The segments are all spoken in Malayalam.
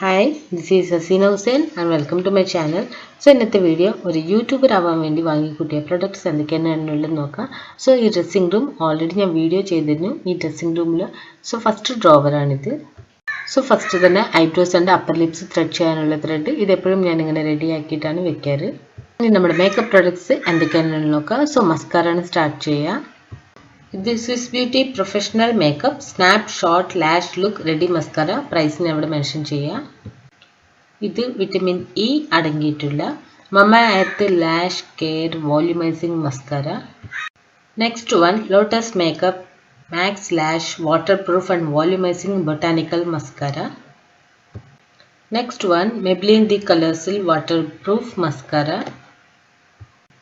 Hi, this is Hasina Hussain and welcome to my channel. So in this video, ഒരു യൂട്യൂബർ ആവാൻ വേണ്ടി വാങ്ങിക്കൂട്ടിയ പ്രൊഡക്ട്സ് എന്തൊക്കെയാണെന്നുള്ളത് നോക്കാം. സോ ഈ ഡ്രസ്സിംഗ് റൂം ഓൾറെഡി ഞാൻ വീഡിയോ ചെയ്തിരുന്നു ഈ ഡ്രസ്സിംഗ് റൂമിൽ. സോ ഫസ്റ്റ് ഡ്രോവറാണിത്. സോ ഫസ്റ്റ് തന്നെ eyebrows and upper lips thread ചെയ്യാനുള്ള ത്രെഡ് ഇത് എപ്പോഴും ഞാൻ ഇങ്ങനെ റെഡി ആക്കിയിട്ടാണ് വെക്കാറ്. ഇനി നമ്മുടെ മേക്കപ്പ് പ്രൊഡക്ട്സ് എന്തൊക്കെയാണെന്ന് നോക്കാം. സോ മസ്കാറാണ് സ്റ്റാർട്ട് ചെയ്യുക. ഇത് Swiss Beauty professional makeup snap short lash look ready mascara പ്രൈസിന് അവിടെ മെൻഷൻ ചെയ്യാം. ഇത് വിറ്റമിൻ ഇ അടങ്ങിയിട്ടുള്ള Mama Earth lash care volumising mascara. Next one Lotus makeup max lash water proof and volumising botanical mascara. Next one Maybelline the കളേഴ്സിൽ വാട്ടർ പ്രൂഫ് മസ്കാര.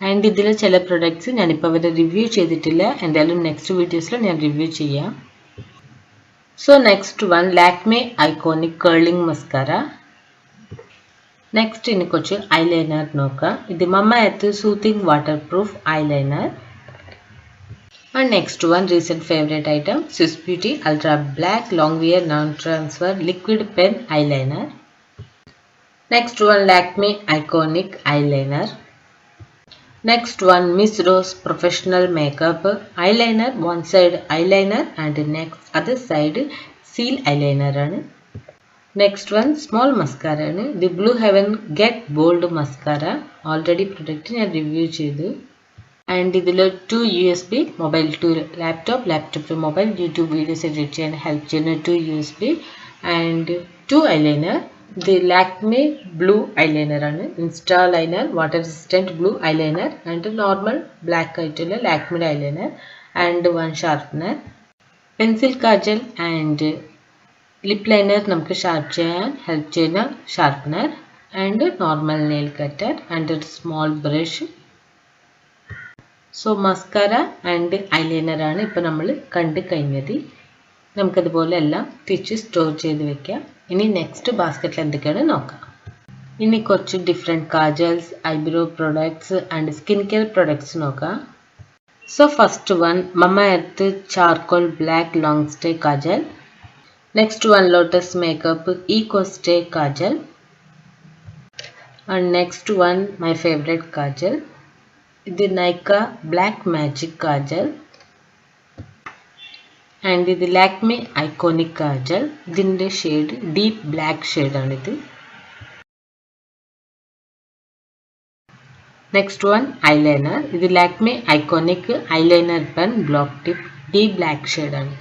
ആൻഡ് ഇതിലെ ചില പ്രൊഡക്ട്സ് ഞാനിപ്പോൾ അവരെ റിവ്യൂ ചെയ്തിട്ടില്ല, എന്തായാലും നെക്സ്റ്റ് വീഡിയോസിൽ ഞാൻ റിവ്യൂ ചെയ്യാം. So next one Lakme iconic curling mascara. Next ഇനി കുറച്ച് ഐലൈനർ നോക്കാം. ഇത് Mama Earth soothing water proof eyeliner. And next one recent favourite item Swiss Beauty ultra black long wear non transfer liquid pen eyeliner. Next one Lakme iconic eyeliner. Next one Miss Rose professional makeup eyeliner, one side eyeliner and next other side seal eyeliner ആണ്. Next one small mascara ആണ്. The Blue Heaven Get Bold mascara already product ഞാൻ റിവ്യൂ ചെയ്തു. ആൻഡ് ഇതിൽ 2 USB mobile to laptop to mobile YouTube videos edit ചെയ്യാൻ ഹെൽപ്പ് ചെയ്യുന്ന 2 USB ആൻഡ് 2 eyeliner. ഇത് ലാക്മേ ബ്ലൂ ഐലൈനർ ആണ്. Insta liner water resistant blue eyeliner and normal black ആയിട്ടുള്ള Lakme eyeliner and one sharpener. Pencil kajal and lip liner നമുക്ക് ഷാർപ്പ് ചെയ്യാൻ ഹെൽപ്പ് ചെയ്യുന്ന sharpener and normal nail cutter and ഒരു small brush. So mascara and eyeliner ആണ് ഇപ്പോൾ നമ്മൾ കണ്ടു കഴിഞ്ഞത്. നമുക്കതുപോലെ എല്ലാം തിരിച്ച് സ്റ്റോർ ചെയ്ത് വെക്കാം. ഇനി നെക്സ്റ്റ് ബാസ്ക്കറ്റിൽ എന്തൊക്കെയാണ് നോക്കാം. ഇനി കുറച്ച് different kajals eyebrow products and skin care products നോക്കാം. So first one Mama Earth charcoal black long stay kajal. Next one Lotus makeup eco stay kajal. And next one my favourite kajal ഇത് Nykaa black magic kajal. And ഇത് ലാക്മേ ഐക്കോണിക് കാജൽ. ഇതിൻ്റെ ഷെയ്ഡ് ഡീപ്പ് ബ്ലാക്ക് ഷെയ്ഡാണിത്. Next one eyeliner. ഇത് Lakme iconic eyeliner pen block tip deep black ഷെയ്ഡാണ്.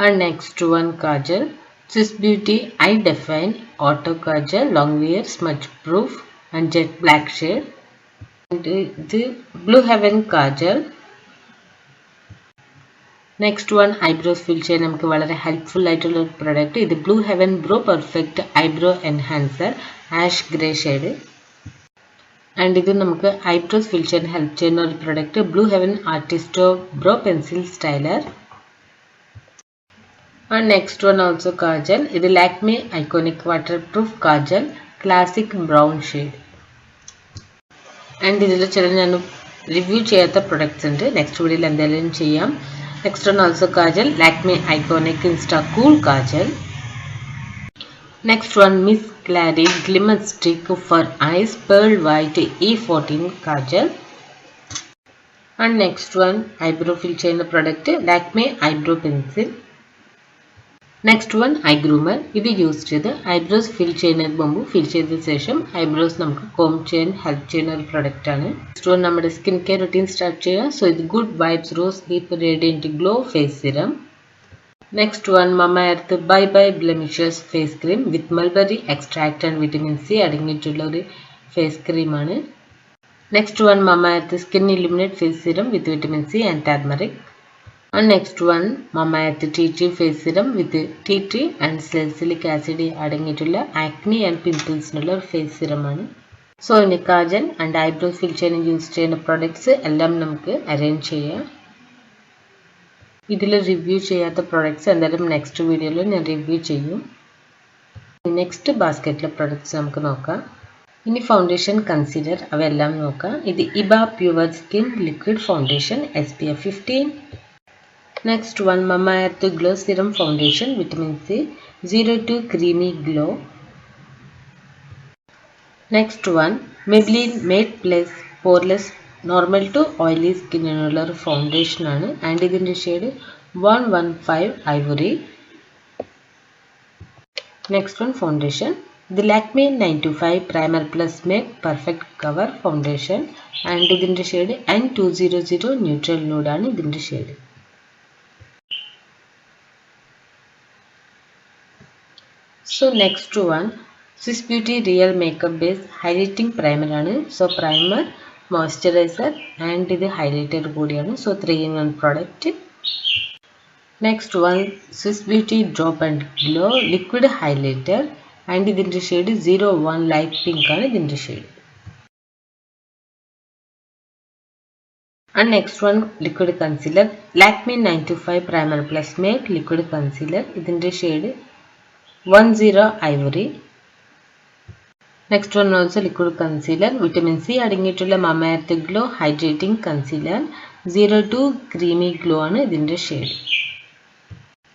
And next one kajal Swiss beauty I define auto kajal long wear smudge proof and jet black shade. ഇത് Blue Heaven kajal. Next one eyebrows fill ചെയ്യാൻ നമുക്ക് വളരെ ഹെൽപ്ഫുൾ ആയിട്ടുള്ള ഒരു പ്രൊഡക്റ്റ്. ഇത് Blue Heaven brow perfect eyebrow enhancer ash grey shade. And ഇത് നമുക്ക് ഐബ്രോസ് ഫിൽ ചെയ്യാൻ ഹെൽപ്പ് ചെയ്യുന്ന ഒരു product Blue Heaven Artisto brow pencil styler. And next one also kajal. ഇത് Lakme iconic water proof kajal classic brown shade. And ഇതിൽ ചില ഞാൻ റിവ്യൂ ചെയ്യാത്ത പ്രൊഡക്ട്സ് ഉണ്ട്, നെക്സ്റ്റ് വീഡിയോയിൽ എന്തെങ്കിലും ചെയ്യാം. Next one also kajal Lakme iconic insta cool kajal. Next one Miss Clary glimmer stick for eyes pearl white E14 kajal. And next one eyebrow fill ചെയ്യുന്ന product Lakme eyebrow pencil. Next one eye groomer. ഇത് യൂസ് ചെയ്ത് ഐബ്രോസ് ഫിൽ ചെയ്യുന്നതിന് മുമ്പ് ഫിൽ ചെയ്ത ശേഷം ഐബ്രോസ് നമുക്ക് കോം ചെയ്യാൻ ഹെൽപ്പ് ചെയ്യുന്ന ഒരു പ്രൊഡക്റ്റ് ആണ്. നെക്സ്റ്റ് വൺ നമ്മുടെ സ്കിൻ കെയർ റുട്ടീൻ സ്റ്റാർട്ട് ചെയ്യുക. സോ ഇത് Good Vibes rose hip radiant glow face serum. Next one Mama Earth bye bye blemishes face cream with mulberry extract and vitamin C അടങ്ങിയിട്ടുള്ള ഒരു ഫേസ് ക്രീമാണ്. Next one Mama Earth skin illuminate face serum with vitamin C and turmeric. And next one Mama Earth Tea Tree face serum with tea tree and salicylic acid അടങ്ങിയിട്ടുള്ള acne and pimples നുള്ള ഫേസ് സിറം ആണ്. സോ ഇനി കാജൽ ആൻഡ് ഐബ്രോസ് ഫിൽ ചെയ്യാൻ യൂസ് ചെയ്യുന്ന പ്രൊഡക്ട്സ് എല്ലാം നമുക്ക് അറേഞ്ച് ചെയ്യാം. ഇതിൽ റിവ്യൂ ചെയ്യാത്ത പ്രൊഡക്ട്സ് എന്തായാലും നെക്സ്റ്റ് വീഡിയോയിൽ ഞാൻ റിവ്യൂ ചെയ്യും. നെക്സ്റ്റ് ബാസ്ക്കറ്റിലെ പ്രൊഡക്ട്സ് നമുക്ക് നോക്കാം. ഇനി ഫൗണ്ടേഷൻ കൺസീലർ അവയെല്ലാം നോക്കാം. ഇത് Iba pure skin liquid foundation SPF 15. Next one Mama Earth Glow Serum Foundation Vitamin C 02 Creamy Glow. Next one, Maybelline Matte Plus Poreless Normal to Oily Skin എന്നുള്ള ഫൗണ്ടേഷൻ ആണ് ആൻഡ് ഇതിൻ്റെ shade 115 Ivory. Next one, foundation. The Lakme 925 Primer Plus Make Perfect Cover Foundation and ഇതിൻ്റെ ഷെയ്ഡ് N200 Neutral Nude ആണ് ഇതിൻ്റെ shade. So next one, Swiss Beauty Real Makeup Base Highlighting Primer ആണ്. So primer, moisturizer and ഇത് highlighter കൂടിയാണ്. So 3-in-1 product. Next one, Swiss Beauty Drop and Glow Liquid Highlighter and ഇതിൻ്റെ ഷെയ്ഡ് 01 Light Pink ആണ് ഇതിൻ്റെ shade. And next one, Liquid Concealer Lakme 925 Primer Plus Make Liquid Concealer ഇതിൻ്റെ shade 10 Ivory. Next one also liquid concealer vitamin C അടങ്ങിയിട്ടുള്ള Mama Earth Glow Hydrating Concealer 02 Creamy Glow ആണ് ഇതിൻ്റെ shade.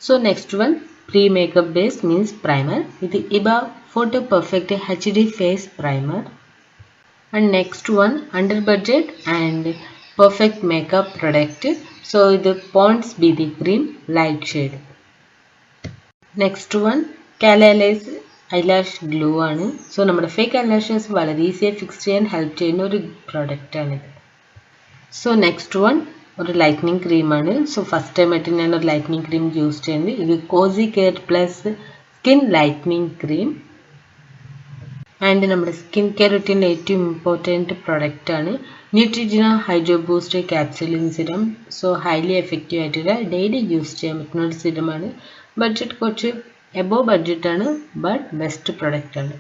So next one, pre-makeup base means primer. ഇത് IBA Photo Perfect HD Face Primer. And next one, under budget and perfect makeup product. So ഇത് Pond's BB Cream Light Shade. Next one, Calalis Eyelash Glue ആണ്. സോ നമ്മുടെ ഫേക്ക് ഐലാഷസ് വളരെ ഈസിയായി ഫിക്സ് ചെയ്യാൻ ഹെൽപ്പ് ചെയ്യുന്ന ഒരു പ്രോഡക്റ്റ് ആണിത്. സോ നെക്സ്റ്റ് വൺ ഒരു ലൈറ്റ്നിങ് ക്രീമാണ്. സോ ഫസ്റ്റ് ടൈം ആയിട്ട് ഞാൻ ഒരു ലൈറ്റ്നിങ് ക്രീം യൂസ് ചെയ്യുന്നത്. ഇത് Kozi care plus skin lightening cream and നമ്മുടെ സ്കിൻ കെയർ റുട്ടീൻ്റെ ഏറ്റവും ഇമ്പോർട്ടൻറ്റ് പ്രോഡക്റ്റ് ആണ്. Neutrogena hydro boost capsule in serum. So highly effective ആയിട്ടുള്ള ഡെയിലി യൂസ് ചെയ്യാൻ പറ്റുന്ന ഒരു സിറമാണ്. ബഡ്ജറ്റ് കുറച്ച് എബോവ് ബഡ്ജറ്റ് ആണ്, ബട്ട് ബെസ്റ്റ് പ്രൊഡക്റ്റ് ആണ്.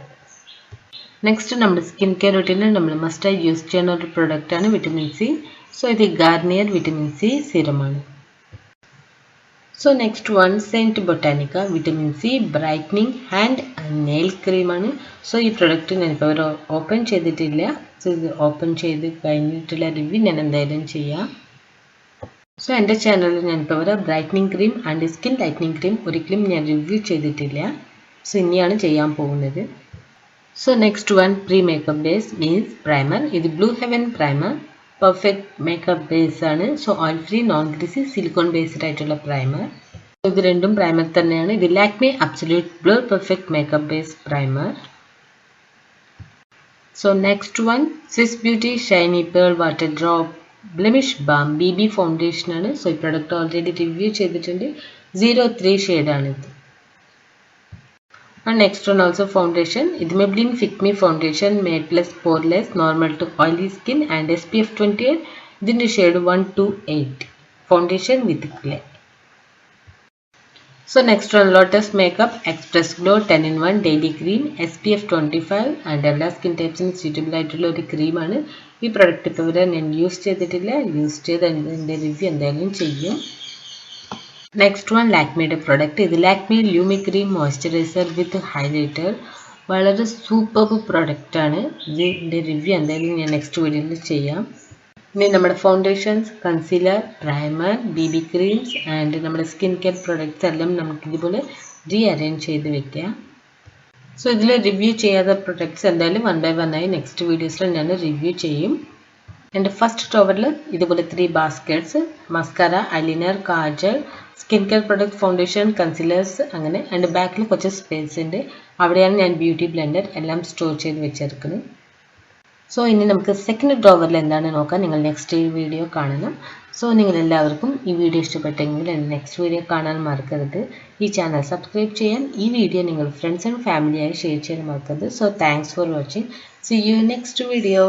നെക്സ്റ്റ് നമ്മുടെ സ്കിൻ കെയർ റുട്ടീനിൽ നമ്മൾ മസ്റ്റായി യൂസ് ചെയ്യുന്ന ഒരു പ്രൊഡക്റ്റ് ആണ് വിറ്റമിൻ സി. സോ ഇത് ഗാർണിയർ വിറ്റമിൻ സി സിറമാണ്. So next one, Saint Botanica vitamin C brightening hand and nail ക്രീമാണ്. സോ ഈ പ്രൊഡക്റ്റ് ഞാനിപ്പോൾ ഓപ്പൺ ചെയ്തിട്ടില്ല. സോ ഇത് ഓപ്പൺ ചെയ്ത് കഴിഞ്ഞിട്ടുള്ള റിവ്യൂ ഞാൻ എന്തായാലും ചെയ്യാം. സോ എൻ്റെ ചാനലിൽ ഞാനിപ്പോൾ brightening cream and skin lightening cream ഒരിക്കലും ഞാൻ റിവ്യൂ ചെയ്തിട്ടില്ല. സോ ഇനിയാണ് ചെയ്യാൻ പോകുന്നത്. So next one, pre makeup base means primer. ഇത് Blue Heaven primer perfect makeup base ആണ്. So oil free non greasy silicone based ആയിട്ടുള്ള പ്രൈമർ. ഇത് രണ്ടും പ്രൈമർ തന്നെയാണ്. ഇത് Lakme absolute blur perfect makeup base primer. So next one, Swiss Beauty shiny pearl water drop blemish balm BB foundation ആണ്. സോ ഈ പ്രൊഡക്റ്റ് ഓൾറെഡി റിവ്യൂ ചെയ്തിട്ടുണ്ട്. 03 ഷെയ്ഡാണിത്. And next one also foundation. ഇത് Maybelline Fit Me foundation matte plus poreless normal to oily skin and SPF 28. ഇതിൻ്റെ shade 128 foundation with clay. So next one, Lotus Makeup Express Glow 10-in-1 Daily Cream SPF 25 and എല്ലാ സ്കിൻ ടൈപ്സിനും സ്യൂട്ടബിൾ ആയിട്ടുള്ള ഒരു ക്രീമാണ്. ഈ പ്രൊഡക്റ്റ് ഇപ്പോൾ വരെ ഞാൻ യൂസ് ചെയ്തിട്ടില്ല. യൂസ് ചെയ്ത് എൻ്റെ റിവ്യൂ എന്തായാലും ചെയ്യും. നെക്സ്റ്റ് വൺ, ലാക്മിയുടെ പ്രൊഡക്റ്റ്. ഇത് Lakme lumi cream moisturiser with highlighter. വളരെ സൂപ്പർ പ്രൊഡക്റ്റാണ്. ഇതിൻ്റെ റിവ്യൂ എന്തായാലും ഞാൻ നെക്സ്റ്റ് വീഡിയോയിൽ ചെയ്യാം. ഇനി നമ്മുടെ foundations, concealer, primer, BB creams and നമ്മുടെ സ്കിൻ കെയർ പ്രൊഡക്ട്സ് എല്ലാം നമുക്കിതുപോലെ അറേഞ്ച് ചെയ്ത് വെക്കാം. സോ ഇതിൽ റിവ്യൂ ചെയ്യാത്ത പ്രൊഡക്ട്സ് എന്തായാലും 1 by 1 ആയി നെക്സ്റ്റ് വീഡിയോസിൽ ഞാൻ റിവ്യൂ ചെയ്യും. എൻ്റെ ഫസ്റ്റ് ടോവറിൽ ഇതുപോലെ 3 baskets, mascara, eyeliner, kajal, skin care product, foundation, concealers അങ്ങനെ. എൻ്റെ ബാക്കിൽ കുറച്ച് സ്പേസ് ഉണ്ട്. അവിടെയാണ് ഞാൻ ബ്യൂട്ടി ബ്ലെൻഡർ എല്ലാം സ്റ്റോർ ചെയ്ത് വെച്ചെടുക്കുന്നത്. സോ ഇനി നമുക്ക് സെക്കൻഡ് ഡ്രോവറിൽ എന്താണ് നോക്കാം. നിങ്ങൾ നെക്സ്റ്റ് വീഡിയോ കാണണം. സോ നിങ്ങളെല്ലാവർക്കും ഈ വീഡിയോ ഇഷ്ടപ്പെട്ടെങ്കിൽ നെക്സ്റ്റ് വീഡിയോ കാണാൻ മറക്കരുത്. ഈ ചാനൽ സബ്സ്ക്രൈബ് ചെയ്യാൻ, ഈ വീഡിയോ നിങ്ങൾ ഫ്രണ്ട്സ് ആൻഡ് ഫാമിലിയായി ഷെയർ ചെയ്യാൻ മറക്കരുത്. So thanks for watching. See you next video.